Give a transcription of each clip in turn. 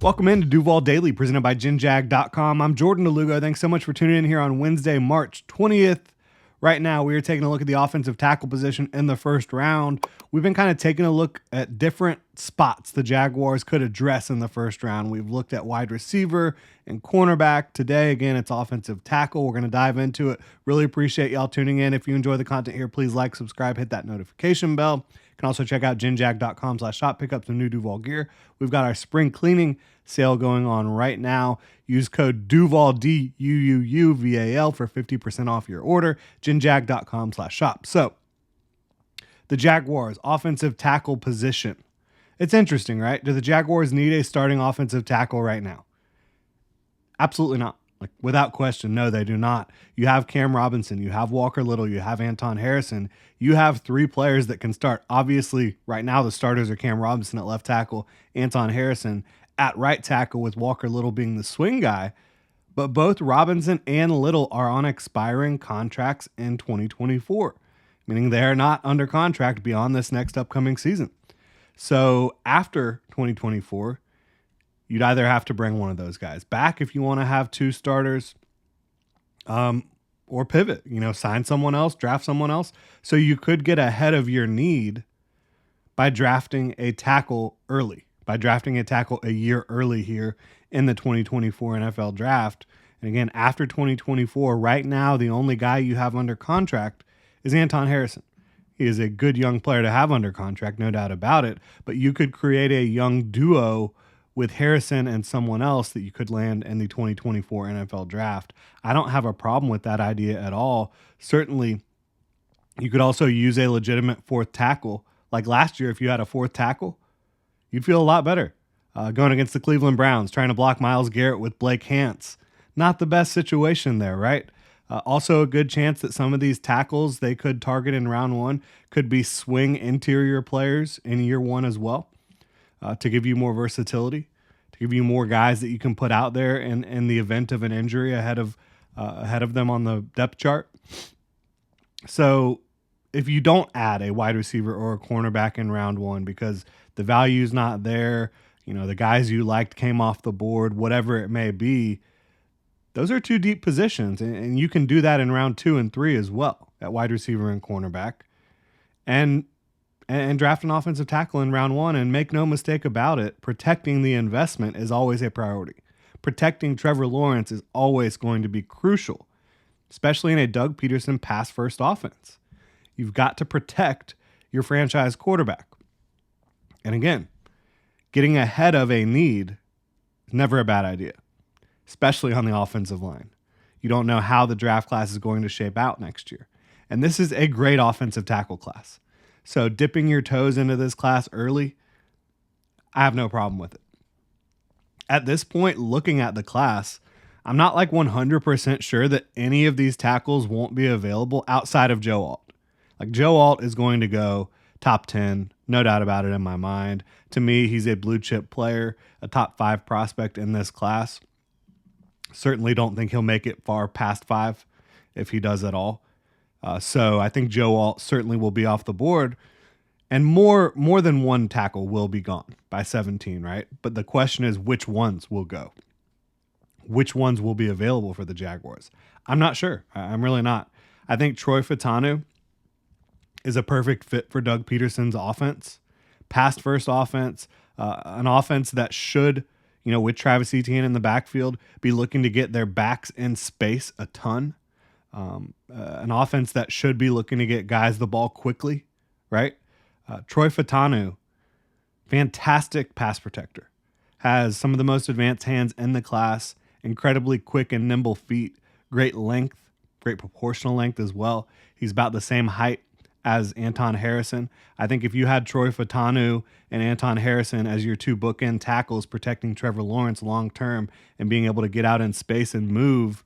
Welcome into Duval Daily, presented by GenJag.com. I'm Jordan Lugo. Thanks so much for tuning in here on Wednesday, March 20th. Right now, we are taking a look at the offensive tackle position in the first round. We've been kind of taking a look at different spots the Jaguars could address in the first round. We've looked at wide receiver and cornerback. Today, again, it's offensive tackle. We're going to dive into it. Really appreciate y'all tuning in. If you enjoy the content here, please like, subscribe, hit that notification bell. You can also check out genjag.com/shop, pick up some new Duval gear. We've got our spring cleaning sale going on right now. Use code Duval, DUUUVAL, for 50% off your order. genjag.com/shop. So, the Jaguars offensive tackle position. It's interesting, right? Do the Jaguars need a starting offensive tackle right now? Absolutely not. Like, without question, no, they do not. You have Cam Robinson, you have Walker Little, you have Anton Harrison. You have three players that can start. Obviously, right now the starters are Cam Robinson at left tackle, Anton Harrison at right tackle, with Walker Little being the swing guy. But both Robinson and Little are on expiring contracts in 2024, meaning they are not under contract beyond this next upcoming season. So after 2024, you'd either have to bring one of those guys back if you want to have two starters, or pivot, sign someone else, draft someone else. So you could get ahead of your need by drafting a tackle early, by drafting a tackle a year early here in the 2024 NFL draft. And again, after 2024, right now, the only guy you have under contract is Anton Harrison. He is a good young player to have under contract, no doubt about it, but you could create a young duo with Harrison and someone else that you could land in the 2024 NFL draft. I don't have a problem with that idea at all. Certainly, you could also use a legitimate fourth tackle. Like last year, if you had a fourth tackle, you'd feel a lot better. Going against the Cleveland Browns, trying to block Myles Garrett with Blake Hance. Not the best situation there, right? Also a good chance that some of these tackles they could target in round one could be swing interior players in year one as well. To give you more versatility, to give you more guys that you can put out there in the event of an injury ahead of them on the depth chart. So if you don't add a wide receiver or a cornerback in round one because the value's not there, the guys you liked came off the board, whatever it may be, those are two deep positions, and you can do that in round 2 and 3 as well at wide receiver and cornerback. And draft an offensive tackle in round 1, and make no mistake about it, protecting the investment is always a priority. Protecting Trevor Lawrence is always going to be crucial, especially in a Doug Peterson pass-first offense. You've got to protect your franchise quarterback. And again, getting ahead of a need is never a bad idea, especially on the offensive line. You don't know how the draft class is going to shape out next year. And this is a great offensive tackle class. So dipping your toes into this class early, I have no problem with it. At this point, looking at the class, I'm not like 100% sure that any of these tackles won't be available outside of Joe Alt. Like Joe Alt is going to go top 10, no doubt about it in my mind. To me, he's a blue chip player, a top 5 prospect in this class. Certainly don't think he'll make it far past 5 if he does at all. So I think Joe Alt certainly will be off the board, and more than one tackle will be gone by 17, right? But the question is which ones will go? Which ones will be available for the Jaguars? I'm not sure. I'm really not. I think Troy Fautanu is a perfect fit for Doug Peterson's offense. Pass first offense, an offense that should, with Travis Etienne in the backfield, be looking to get their backs in space a ton. An offense that should be looking to get guys the ball quickly, right? Troy Fautanu, fantastic pass protector, has some of the most advanced hands in the class, incredibly quick and nimble feet, great length, great proportional length as well. He's about the same height as Anton Harrison. I think if you had Troy Fautanu and Anton Harrison as your two bookend tackles protecting Trevor Lawrence long term and being able to get out in space and move,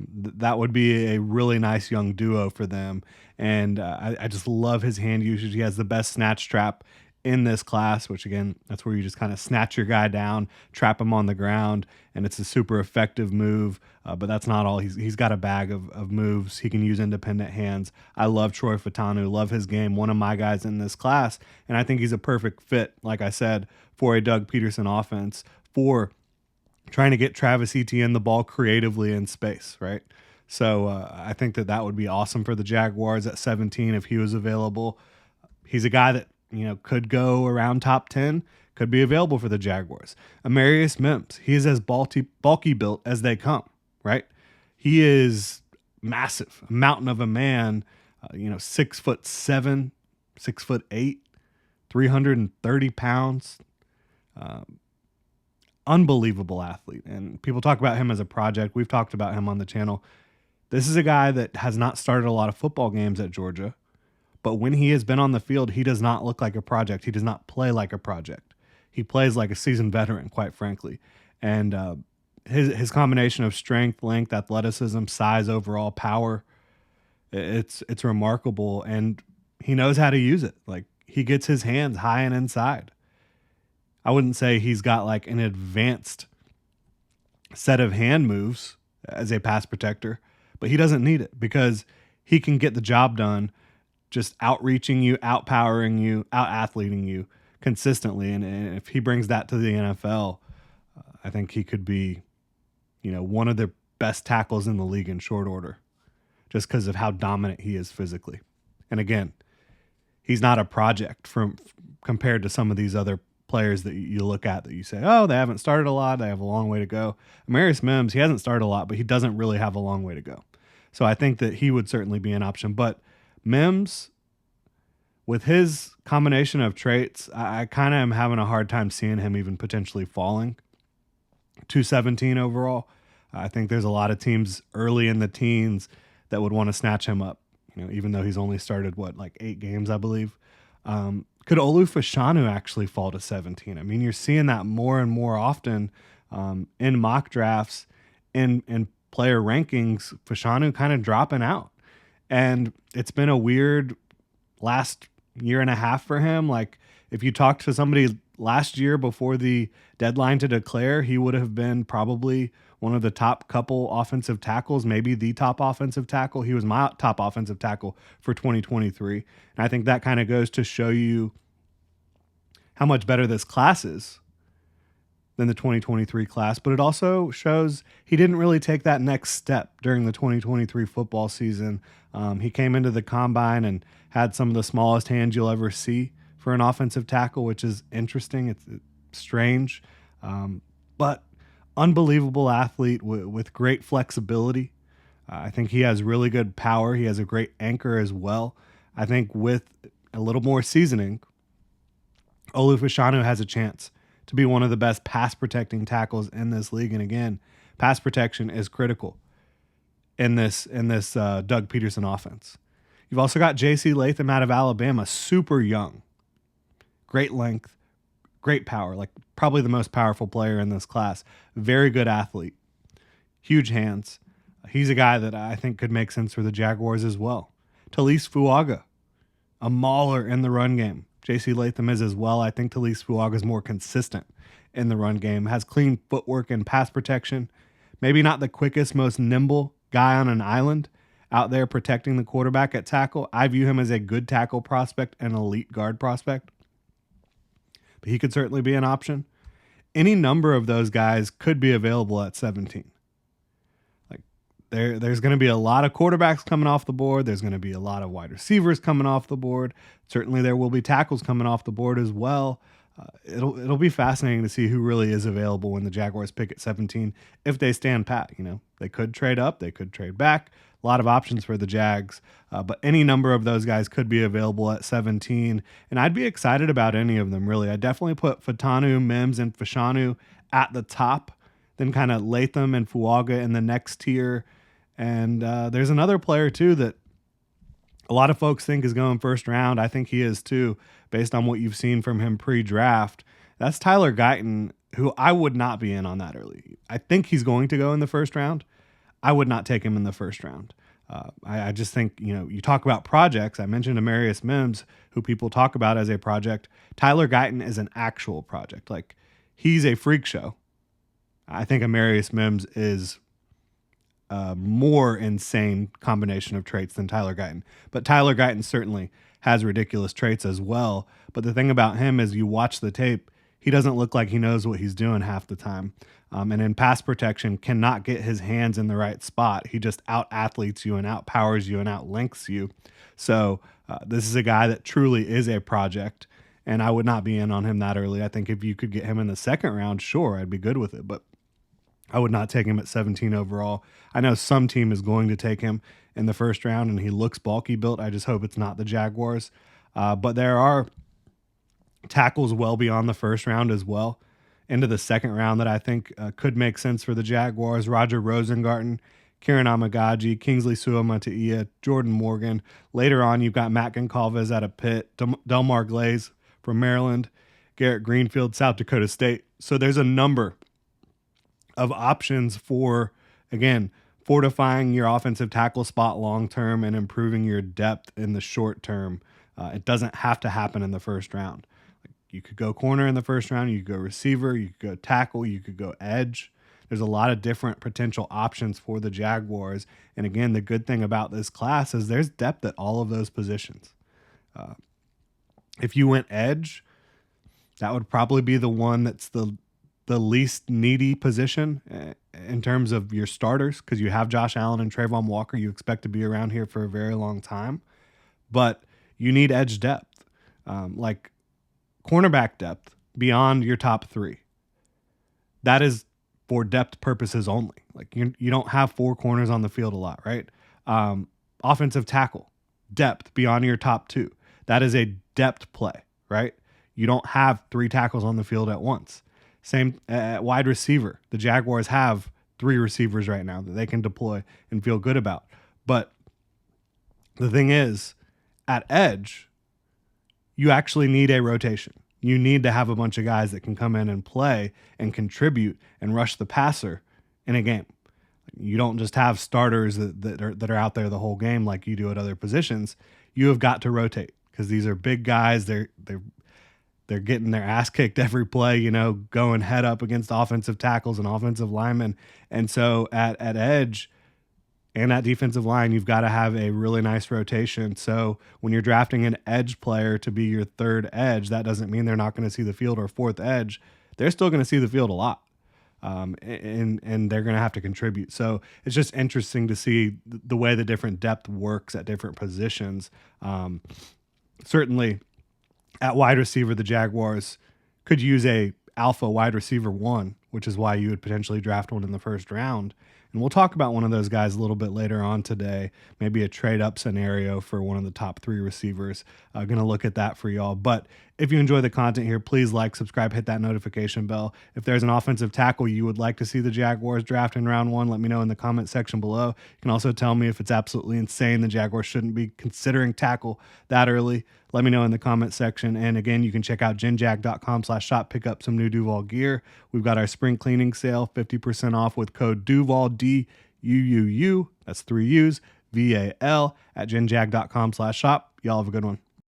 that would be a really nice young duo for them. And I just love his hand usage. He has the best snatch trap in this class, which again, that's where you just kind of snatch your guy down, trap him on the ground, and it's a super effective move. But that's not all. He's got a bag of moves. He can use independent hands. I love Troy Fautanu, love his game, one of my guys in this class, and I think he's a perfect fit, like I said, for a Doug Peterson offense, for trying to get Travis Etienne the ball creatively in space, right? So I think that would be awesome for the Jaguars at 17 if he was available. He's a guy that, could go around top 10, could be available for the Jaguars. Amarius Mims, he is as bulky built as they come, right? He is massive, a mountain of a man, 6'7", 6'8", 330 pounds. Unbelievable athlete. And people talk about him as a project. We've talked about him on the channel. This is a guy that has not started a lot of football games at Georgia, but when he has been on the field, he does not look like a project. He does not play like a project. He plays like a seasoned veteran, quite frankly. And his combination of strength, length, athleticism, size, overall power, it's remarkable. And he knows how to use it. Like, he gets his hands high and inside. I wouldn't say he's got like an advanced set of hand moves as a pass protector, but he doesn't need it because he can get the job done just outreaching you, outpowering you, out-athleting you consistently. And if he brings that to the NFL, I think he could be, one of the best tackles in the league in short order just because of how dominant he is physically. And again, he's not a project compared to some of these other players that you look at that you say, oh, they haven't started a lot, they have a long way to go. Amarius Mims, he hasn't started a lot, but he doesn't really have a long way to go. So I think that he would certainly be an option. But Mims, with his combination of traits, I kind of am having a hard time seeing him even potentially falling to 17 overall. I think there's a lot of teams early in the teens that would want to snatch him up, even though he's only started, 8 games, I believe. Could Olu Fashanu actually fall to 17? I mean, you're seeing that more and more often in mock drafts, in player rankings, Fashanu kind of dropping out. And it's been a weird last year and a half for him. Like, if you talked to somebody last year before the deadline to declare, he would have been probably one of the top couple offensive tackles, maybe the top offensive tackle. He was my top offensive tackle for 2023. And I think that kind of goes to show you how much better this class is than the 2023 class, but it also shows he didn't really take that next step during the 2023 football season. He came into the combine and had some of the smallest hands you'll ever see for an offensive tackle, which is interesting. It's strange, but unbelievable athlete with great flexibility. I think he has really good power. He has a great anchor as well. I think with a little more seasoning, Olu Fashanu has a chance to be one of the best pass protecting tackles in this league. And again, pass protection is critical in this Doug Peterson offense. You've also got J.C. Latham out of Alabama, super young, great length, great power, like probably the most powerful player in this class. Very good athlete, huge hands. He's a guy that I think could make sense for the Jaguars as well. Talise Fuaga, a mauler in the run game. J.C. Latham is as well. I think Talise Fuaga is more consistent in the run game, has clean footwork and pass protection. Maybe not the quickest, most nimble guy on an island out there protecting the quarterback at tackle. I view him as a good tackle prospect and elite guard prospect. But he could certainly be an option. Any number of those guys could be available at 17. There's going to be a lot of quarterbacks coming off the board. There's going to be a lot of wide receivers coming off the board. Certainly there will be tackles coming off the board as well. It'll be fascinating to see who really is available when the Jaguars pick at 17 if they stand pat. They could trade up, they could trade back. A lot of options for the Jags, but any number of those guys could be available at 17, and I'd be excited about any of them, really. I definitely put Fatanu, Mims, and Fashanu at the top, then kind of Latham and Fuaga in the next tier. And there's another player, too, that a lot of folks think is going first round. I think he is, too, based on what you've seen from him pre-draft. That's Tyler Guyton, who I would not be in on that early. I think he's going to go in the first round. I would not take him in the first round. I just think, you talk about projects. I mentioned Amarius Mims, who people talk about as a project. Tyler Guyton is an actual project. Like, he's a freak show. I think Amarius Mims is more insane combination of traits than Tyler Guyton. But Tyler Guyton certainly has ridiculous traits as well. But the thing about him is you watch the tape, he doesn't look like he knows what he's doing half the time. And in pass protection, cannot get his hands in the right spot. He just out athletes you and out powers you and out lengths you. So this is a guy that truly is a project, and I would not be in on him that early. I think if you could get him in the second round, sure, I'd be good with it, but I would not take him at 17 overall. I know some team is going to take him in the first round, and he looks bulky built. I just hope it's not the Jaguars. But there are tackles well beyond the first round as well, into the second round, that I think could make sense for the Jaguars. Roger Rosengarten, Kieran Amagaji, Kingsley Suamataia, Jordan Morgan. Later on, you've got Matt Goncalves out of Pitt, Delmar Glaze from Maryland, Garrett Greenfield, South Dakota State. So there's a number of options for, again, fortifying your offensive tackle spot long-term and improving your depth in the short term. It doesn't have to happen in the first round. You could go corner in the first round. You could go receiver. You could go tackle. You could go edge. There's a lot of different potential options for the Jaguars. And again, the good thing about this class is there's depth at all of those positions. If you went edge, that would probably be the one that's the least needy position in terms of your starters, because you have Josh Allen and Trayvon Walker. You expect to be around here for a very long time. But you need edge depth, like cornerback depth beyond your top three. That is for depth purposes only. Like you don't have four corners on the field a lot, right? Offensive tackle depth beyond your top two. That is a depth play, right? You don't have three tackles on the field at once. Same at wide receiver. The Jaguars have three receivers right now that they can deploy and feel good about. But the thing is, at edge, you actually need a rotation. You need to have a bunch of guys that can come in and play and contribute and rush the passer in a game. You don't just have starters that are out there the whole game like you do at other positions. You have got to rotate, because these are big guys. They're getting their ass kicked every play, going head up against offensive tackles and offensive linemen. And so at edge and at defensive line, you've got to have a really nice rotation. So when you're drafting an edge player to be your third edge, that doesn't mean they're not going to see the field, or fourth edge. They're still going to see the field a lot. And they're going to have to contribute. So it's just interesting to see the way the different depth works at different positions. Certainly at wide receiver, the Jaguars could use a alpha wide receiver one, which is why you would potentially draft one in the first round. And we'll talk about one of those guys a little bit later on today, maybe a trade up scenario for one of the top three receivers. Going to look at that for y'all. But if you enjoy the content here, please like, subscribe, hit that notification bell. If there's an offensive tackle you would like to see the Jaguars draft in round one, let me know in the comment section below. You can also tell me if it's absolutely insane the Jaguars shouldn't be considering tackle that early. Let me know in the comment section. And again, you can check out genjag.com/shop, pick up some new Duval gear. We've got our spring cleaning sale, 50% off with code Duval, DUUU. That's 3 U's, VAL, at genjag.com/shop. Y'all have a good one.